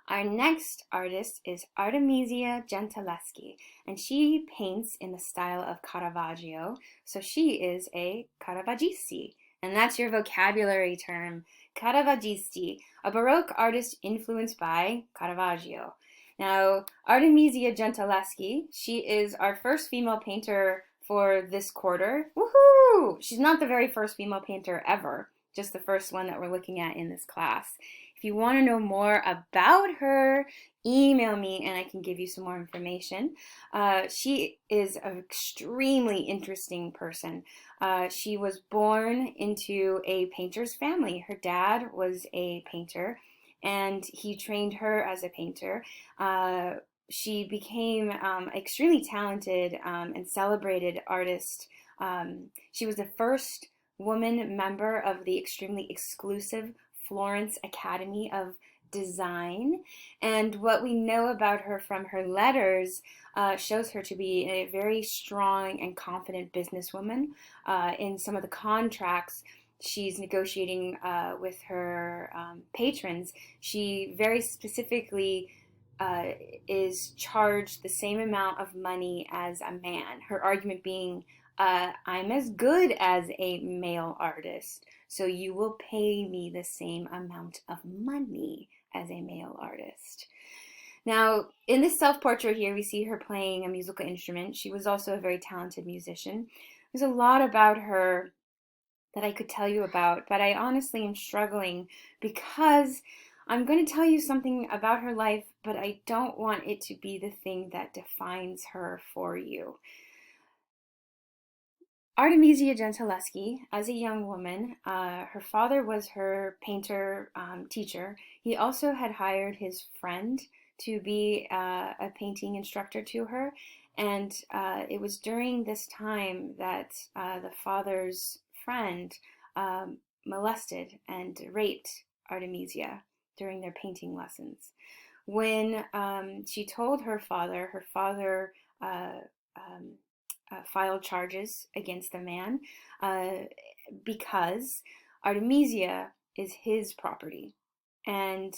Our next artist is Artemisia Gentileschi, and she paints in the style of Caravaggio, so she is a Caravaggisti, and that's your vocabulary term, Caravaggisti, a Baroque artist influenced by Caravaggio. Now, Artemisia Gentileschi, she is our first female painter for this quarter. Woohoo! She's not the very first female painter ever, just the first one that we're looking at in this class. If you want to know more about her, email me and I can give you some more information. She is an extremely interesting person. She was born into a painter's family. Her dad was a painter and he trained her as a painter. She became extremely talented and celebrated artist. She was the first woman member of the extremely exclusive Florence Academy of Design. And what we know about her from her letters shows her to be a very strong and confident businesswoman. In some of the contracts she's negotiating with her patrons, she very specifically uh, is charged the same amount of money as a man. Her argument being, I'm as good as a male artist, so you will pay me the same amount of money as a male artist. Now, in this self portrait here, we see her playing a musical instrument. She was also a very talented musician. There's a lot about her that I could tell you about, but I honestly am struggling because I'm going to tell you something about her life, but I don't want it to be the thing that defines her for you. Artemisia Gentileschi, as a young woman, her father was her painter teacher. He also had hired his friend to be a painting instructor to her. And it was during this time that the father's friend molested and raped Artemisia during their painting lessons. When she told her father uh, um, filed charges against the man uh, because Artemisia is his property. And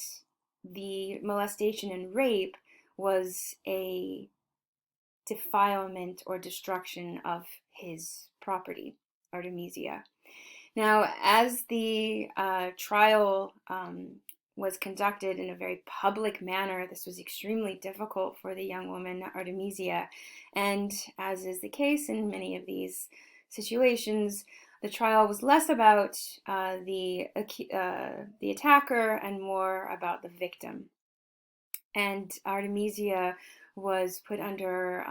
the molestation and rape was a defilement or destruction of his property, Artemisia. Now, as the trial was conducted in a very public manner, this was extremely difficult for the young woman, Artemisia. And as is the case in many of these situations, the trial was less about the attacker and more about the victim. And Artemisia was put under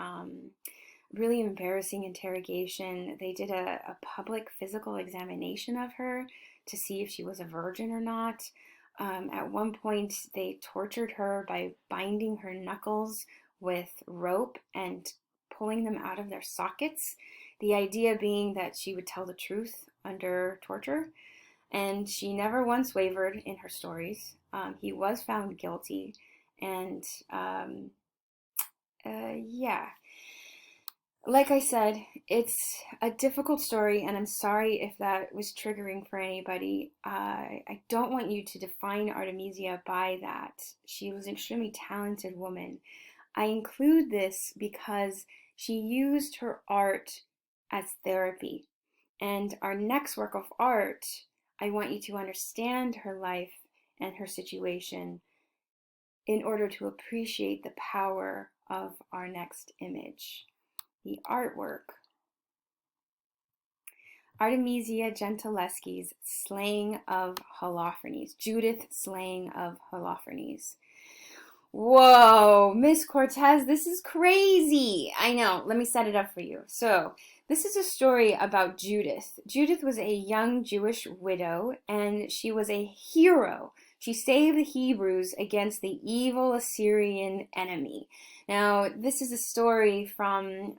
really embarrassing interrogation. They did a public physical examination of her to see if she was a virgin or not. At one point, they tortured her by binding her knuckles with rope and pulling them out of their sockets. The idea being that she would tell the truth under torture. And she never once wavered in her stories. He was found guilty. And yeah, like I said, it's a difficult story, and I'm sorry if that was triggering for anybody. I don't want you to define Artemisia by that. She was an extremely talented woman. I include this because she used her art as therapy. And our next work of art, I want you to understand her life and her situation in order to appreciate the power of our next image. The artwork. Artemisia Gentileschi's Slaying of Holofernes. Judith Slaying of Holofernes. Whoa, Miss Cortez, this is crazy. I know. Let me set it up for you. So, this is a story about Judith. Judith was a young Jewish widow, and she was a hero. She saved the Hebrews against the evil Assyrian enemy. Now, this is a story from,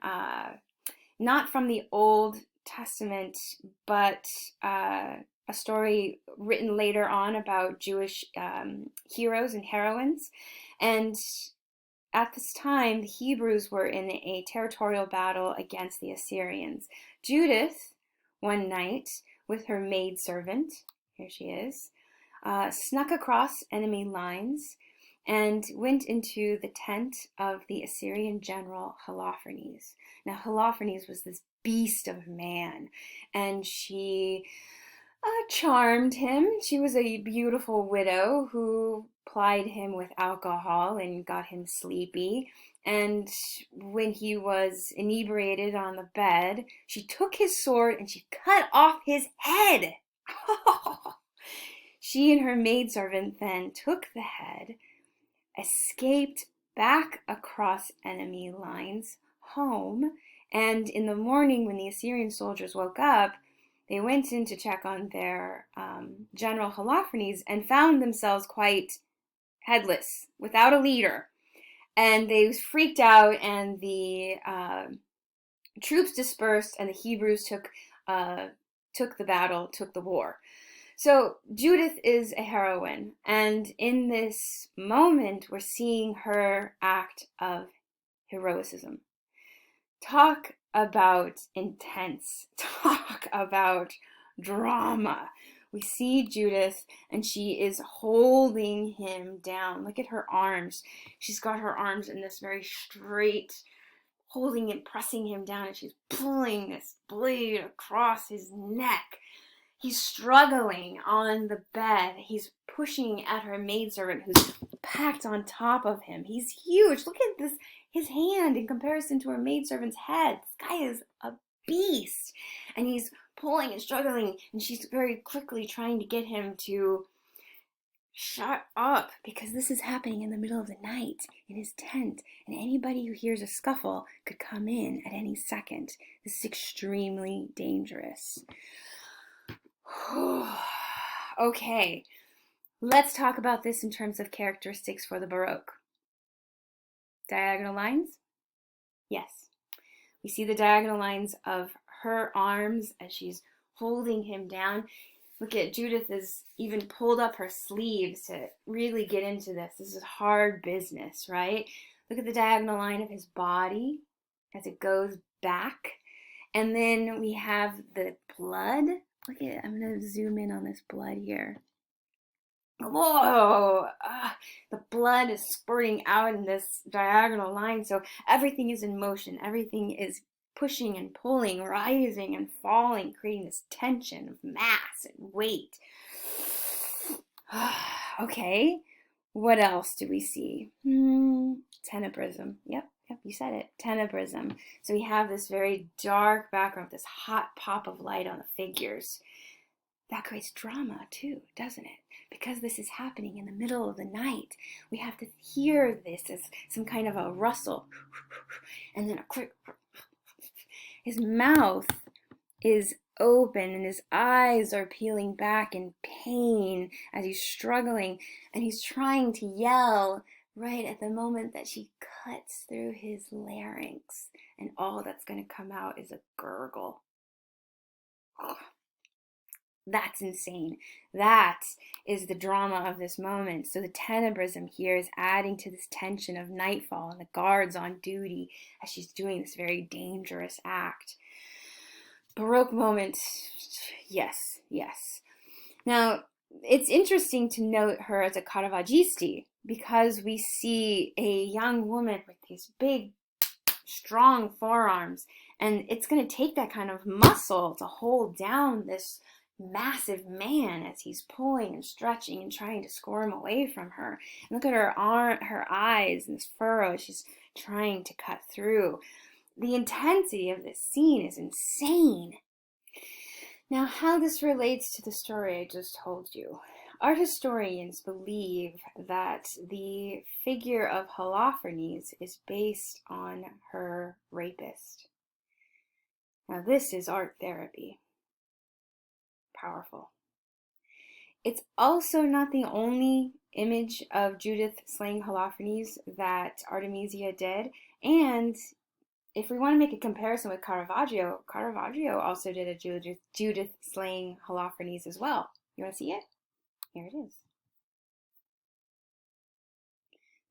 not from the Old Testament, but a story written later on about Jewish heroes and heroines. And at this time, the Hebrews were in a territorial battle against the Assyrians. Judith, one night, with her maidservant, here she is, snuck across enemy lines and went into the tent of the Assyrian general Holofernes. Now, Holofernes was this beast of a man, and she charmed him. She was a beautiful widow who plied him with alcohol and got him sleepy. And when he was inebriated on the bed, she took his sword and she cut off his head. She and her maidservant then took the head, escaped back across enemy lines home, and in the morning when the Assyrian soldiers woke up, they went in to check on their general Holofernes and found themselves quite headless, without a leader. And they freaked out, and the troops dispersed, and the Hebrews took the battle, took the war. So Judith is a heroine, and in this moment, we're seeing her act of heroism. Talk about intense. Talk about drama. We see Judith, and she is holding him down. Look at her arms. She's got her arms in this very straight, holding and pressing him down, and she's pulling this blade across his neck. He's struggling on the bed. He's pushing at her maidservant, who's packed on top of him. He's huge. Look at this, his hand in comparison to her maidservant's head. This guy is a beast. And he's pulling and struggling, and she's very quickly trying to get him to shut up, because this is happening in the middle of the night in his tent, and anybody who hears a scuffle could come in at any second. This is extremely dangerous. Okay, let's talk about this in terms of characteristics for the Baroque. Diagonal lines? Yes. We see the diagonal lines of her arms as she's holding him down. Look at Judith has even pulled up her sleeves to really get into this. This is hard business, right? Look at the diagonal line of his body as it goes back. And then we have the blood. Look at it. I'm going to zoom in on this blood here. Whoa! The blood is spurting out in this diagonal line, so everything is in motion. Everything is pushing and pulling, rising and falling, creating this tension of mass and weight. Okay, what else do we see? Tenebrism. Yep, you said it. Tenebrism. So we have this very dark background, this hot pop of light on the figures. That creates drama too, doesn't it? Because this is happening in the middle of the night. We have to hear this as some kind of a rustle, and then a quick. His mouth is open and his eyes are peeling back in pain as he's struggling, and he's trying to yell right at the moment that she cuts through his larynx, and all that's going to come out is a gurgle. Oh, that's insane. That is the drama of this moment. So the tenebrism here is adding to this tension of nightfall and the guards on duty as she's doing this very dangerous act. Baroque moment, yes. Now, it's interesting to note her as a Caravaggiste, because we see a young woman with these big, strong forearms, and it's going to take that kind of muscle to hold down this massive man as he's pulling and stretching and trying to squirm away from her. And look at her eyes and this furrow she's trying to cut through. The intensity of this scene is insane. Now, how this relates to the story I just told you. Art historians believe that the figure of Holofernes is based on her rapist. Now, this is art therapy. Powerful. It's also not the only image of Judith slaying Holofernes that Artemisia did, and if we want to make a comparison with Caravaggio, Caravaggio also did a Judith slaying Holofernes as well. You want to see it? Here it is.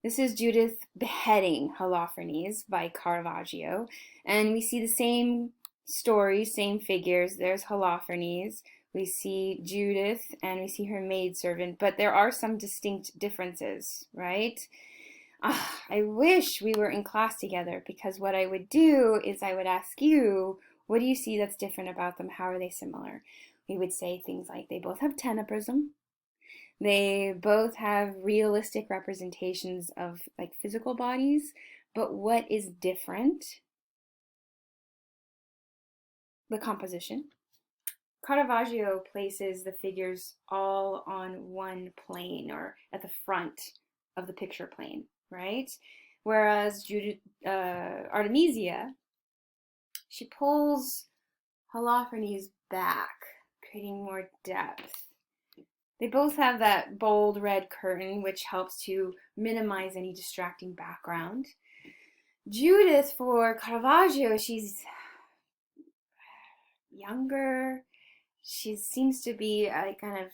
This is Judith beheading Holofernes by Caravaggio, and we see the same story, same figures. There's Holofernes we see Judith, and we see her maidservant, but there are some distinct differences, right? I wish we were in class together, because what I would do is I would ask you, what do you see that's different about them? How are they similar? We would say things like they both have tenebrism. They both have realistic representations of like physical bodies, but what is different? The composition. Caravaggio places the figures all on one plane, or at the front of the picture plane, right? Whereas Artemisia, she pulls Holofernes back, creating more depth. They both have that bold red curtain, which helps to minimize any distracting background. Judith, for Caravaggio, she's younger. She seems to be kind of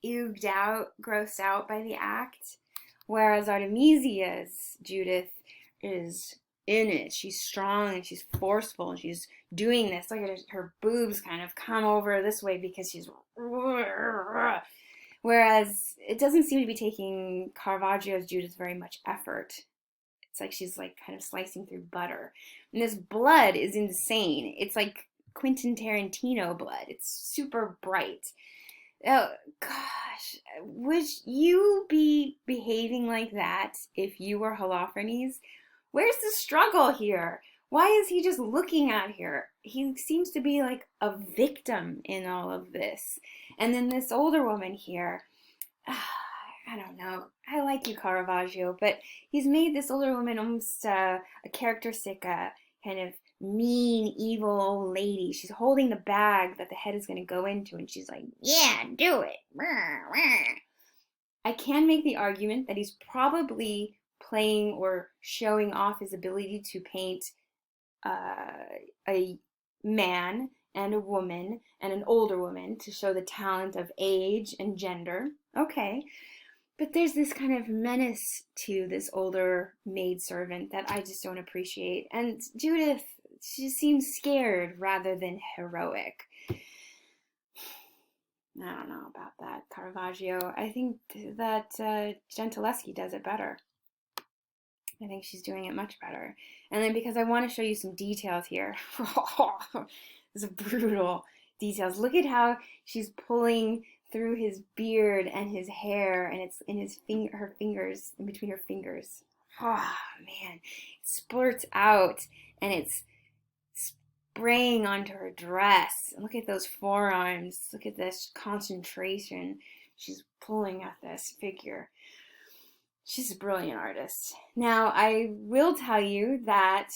ooged out, grossed out by the act. Whereas Artemisia's Judith is in it. She's strong and she's forceful and she's doing this. Look at her boobs kind of come over this way because she's. Whereas it doesn't seem to be taking Caravaggio's Judith very much effort. It's like she's like kind of slicing through butter. And this blood is insane. It's like Quentin Tarantino blood. It's super bright. Oh gosh, would you be behaving like that if you were Holofernes? Where's the struggle here? Why is he just looking at her? He seems to be like a victim in all of this. And then this older woman here, I don't know. I like you, Caravaggio, but he's made this older woman almost a characteristic, kind of mean, evil old lady. She's holding the bag that the head is going to go into, and she's like, yeah, do it. I can make the argument that he's probably playing or showing off his ability to paint a man and a woman and an older woman to show the talent of age and gender. Okay. But there's this kind of menace to this older maidservant that I just don't appreciate. And Judith, she seems scared rather than heroic. I don't know about that, Caravaggio. I think that Gentileschi does it better. I think she's doing it much better. And then because I want to show you some details here. It's brutal details. Look at how she's pulling through his beard and his hair, and it's in her fingers, in between her fingers. Oh man, it splurts out, and it's spraying onto her dress. Look at those forearms. Look at this concentration. She's pulling at this figure. She's a brilliant artist. Now, I will tell you that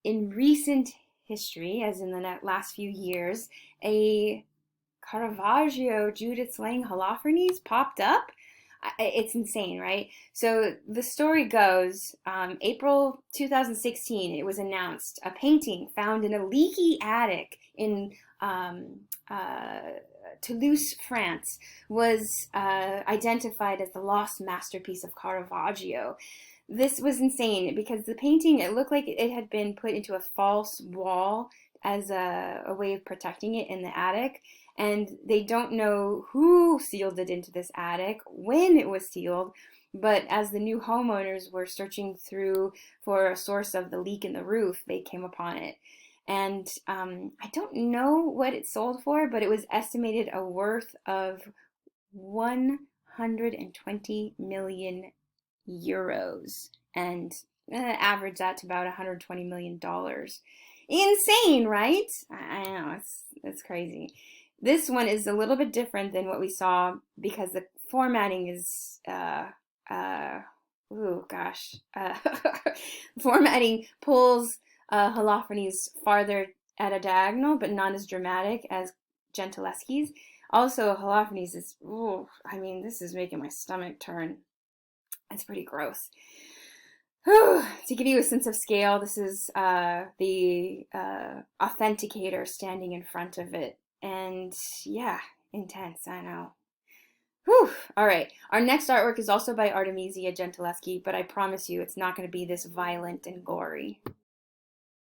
in recent history, as in the last few years, a Caravaggio Judith slaying Holofernes popped up. It's insane, right? So the story goes, April 2016, it was announced a painting found in a leaky attic in Toulouse, France, was identified as the lost masterpiece of Caravaggio. This was insane because the painting, it looked like it had been put into a false wall as a way of protecting it in the attic. And they don't know who sealed it into this attic, when it was sealed, but as the new homeowners were searching through for a source of the leak in the roof, they came upon it. And I don't know what it sold for, but it was estimated a worth of 120 million euros, and average that to about $120 million. Insane, right? I know, it's crazy. This one is a little bit different than what we saw because the formatting is, formatting pulls Holofernes farther at a diagonal, but not as dramatic as Gentileschi's. Also, Holofernes is, this is making my stomach turn. It's pretty gross. To give you a sense of scale, this is the authenticator standing in front of it. And yeah, intense, I know. Whew. All right. Our next artwork is also by Artemisia Gentileschi, but I promise you it's not going to be this violent and gory.